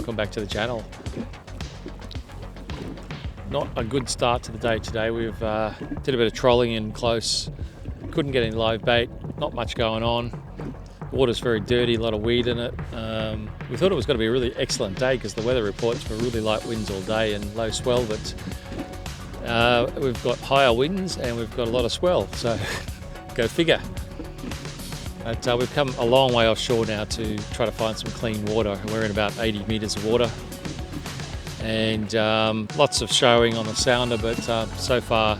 welcome back to the channel. Not a good start to the day today. We've did a bit of trolling in close, couldn't get any live bait, not much going on. The water's very dirty, a lot of weed in it. We thought it was going to be a really excellent day because the weather reports for really light winds all day and low swell, but we've got higher winds and we've got a lot of swell, so go figure. But we've come a long way offshore now to try to find some clean water. We're in about 80 metres of water and lots of showing on the sounder, but so far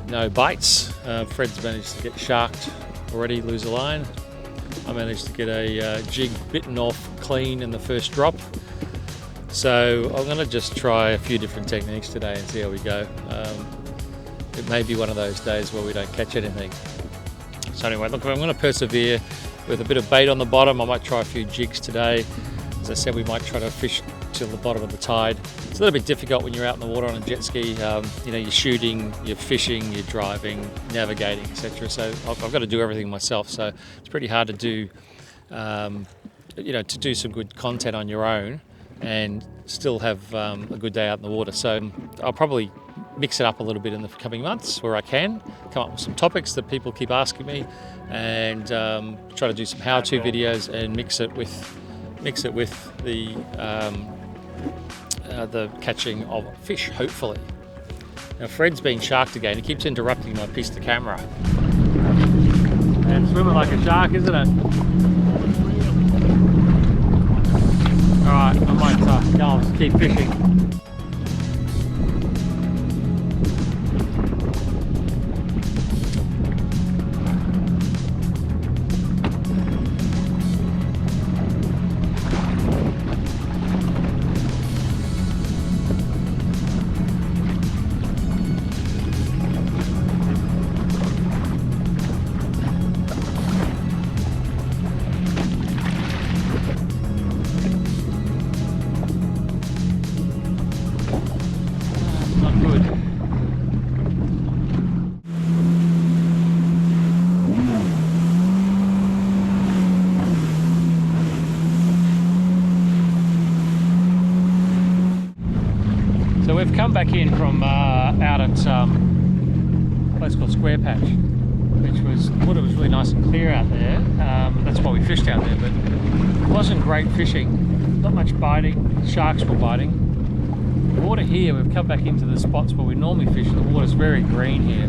no bites. Fred's managed to get sharked already, lose a line. I managed to get a jig bitten off clean in the first drop. So I'm going to just try a few different techniques today and see how we go. It may be one of those days where we don't catch anything. So anyway, look, I'm going to persevere with a bit of bait on the bottom. I might try a few jigs today. As I said, we might try to fish till the bottom of the tide. It's a little bit difficult when you're out in the water on a jet ski. You know, you're shooting, you're fishing, you're driving, navigating, etc. So I've got to do everything myself. So it's pretty hard to do, you know, to do some good content on your own and still have a good day out in the water. So I'll probably mix it up a little bit in the coming months where I can, come up with some topics that people keep asking me, and try to do some how-to videos and mix it with the catching of fish, hopefully. Now Fred's been sharked again. He keeps interrupting my piece of camera. And swimming like a shark, isn't it? Alright, I might go and keep fishing. So we've come back in from out at a place called Square Patch, which was, water was really nice and clear out there. That's why we fished out there, but it wasn't great fishing. Not much biting. Sharks were biting. The water here, we've come back into the spots where we normally fish. The water's very green here,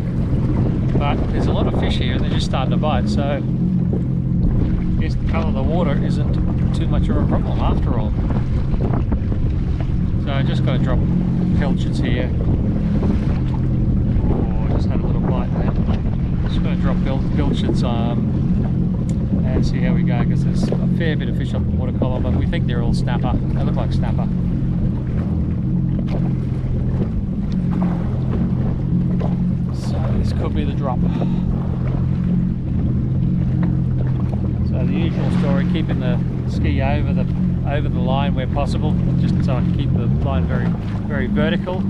but there's a lot of fish here and they're just starting to bite. So I guess the colour of the water isn't too much of a problem after all. So I just got to drop pilchards here. Oh, I just had a little bite there. Just going to drop pilchards and see how we go, because there's a fair bit of fish up the water column, but we think they're all snapper. They look like snapper. So this could be the drop. So the usual story, keeping the ski over the line where possible, just so I can keep the line very vertical.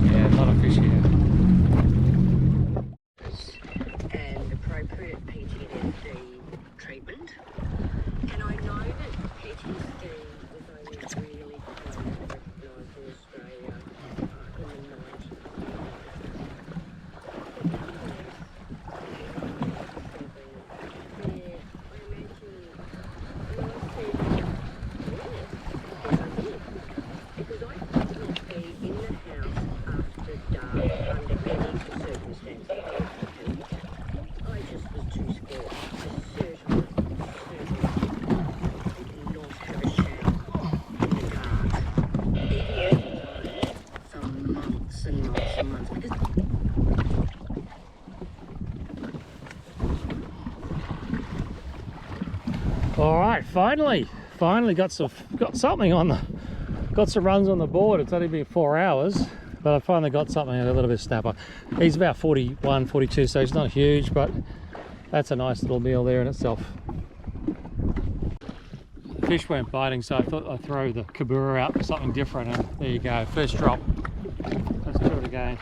Yeah, a lot of fish here. And appropriate PTSD treatment. And I know that PTSD was only really recognised in Australia in the 90s. All right, finally got something on got some runs on the board. It's only been 4 hours, but I finally got something, a little bit of snapper. He's about 41, 42, so he's not huge, but that's a nice little meal there in itself. The fish weren't biting, so I thought I'd throw the Kabura out for something different, and there you go, first drop. Let's do it again.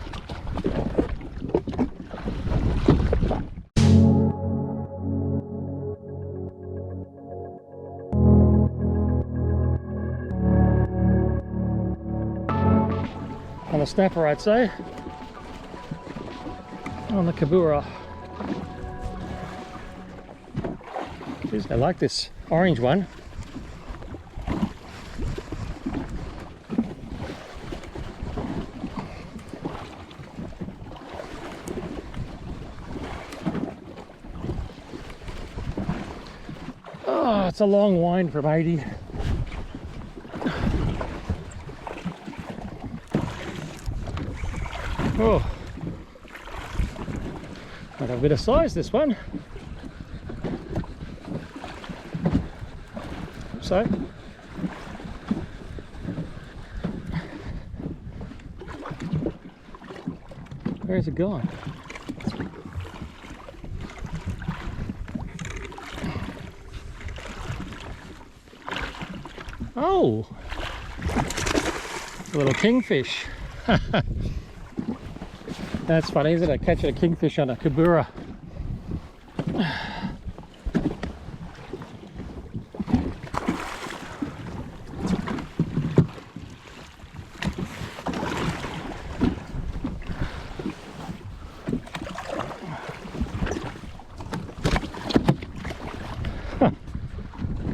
on the snapper, I'd say, on the Kabura. Jeez, I like this orange one. Oh, it's a long wind from 80. Oh, got a bit of size, this one. So, where's it gone? Oh, a little kingfish. That's funny, isn't it? Catching a kingfish on a Kabura.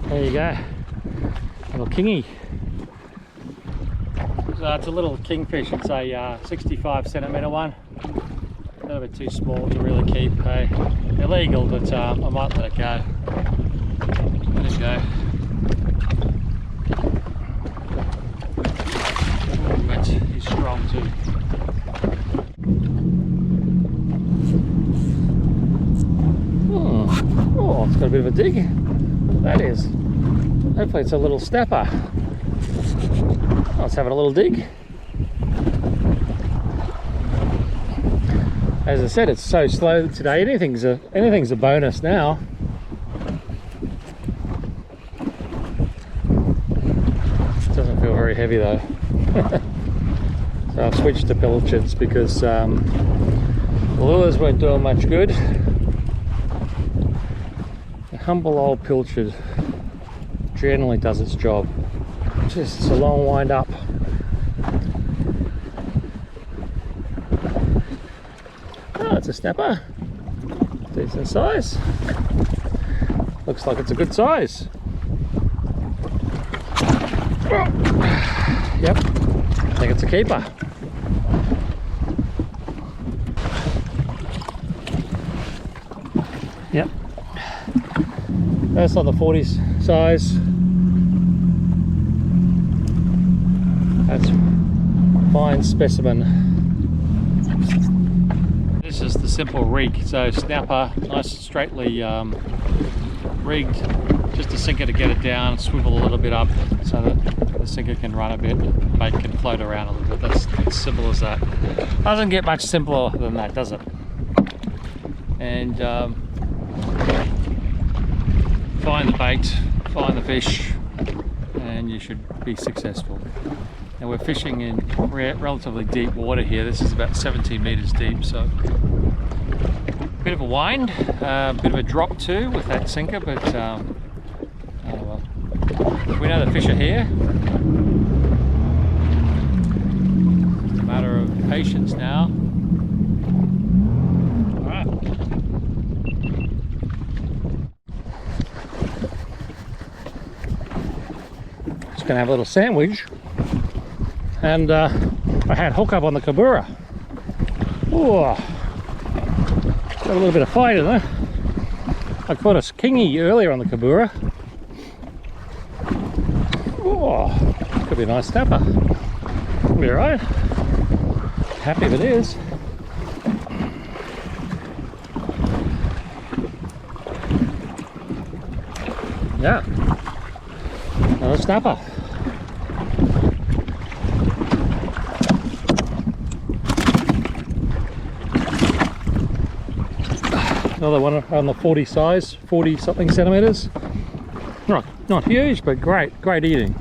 There you go, little kingy. So it's a little kingfish. It's a 65 centimetre one. A little bit too small to really keep. Hey, illegal, but I might let it go. Let it go. But he's strong too. Oh, it's got a bit of a dig. That is. Hopefully it's a little snapper. Oh, it's having a little dig. As I said, it's so slow today. Anything's a bonus now. Doesn't feel very heavy though. So I've switched to pilchards because the lures weren't doing much good. The humble old pilchard generally does its job. Just a long wind up. Oh, it's a snapper. Decent size. Looks like it's a good size. Yep, I think it's a keeper. Yep. That's on the 40s size. That's fine specimen. This is the simple rig. So snapper, nice and straightly rigged. Just a sinker to get it down, swivel a little bit up so that the sinker can run a bit, bait can float around a little bit. That's as simple as that. Doesn't get much simpler than that, does it? And find the bait, find the fish, and you should be successful. And we're fishing in relatively deep water here. This is about 17 meters deep, so bit of a wind, bit of a drop too with that sinker, but oh well. We know the fish are here. It's a matter of patience now. All right. Just gonna have a little sandwich, and I had hook up on the Kabura. Ooh. Got a little bit of fight in there. I caught a kingy earlier on the Kabura. Oh, could be a nice snapper. Could be alright. Happy if it is. Yeah, another snapper. Another one on the 40 size, 40 something centimeters. Not huge, but great eating.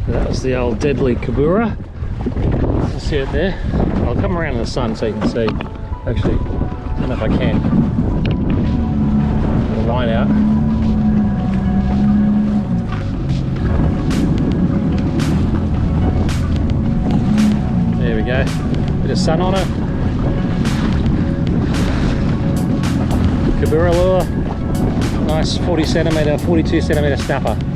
That was the old deadly Kabura. You can see it there. I'll come around in the sun so you can see. Actually, I don't know if I can. Put the line out. go. Bit of sun on it. Kabura lure. Nice 40 centimetre, 42 centimetre snapper.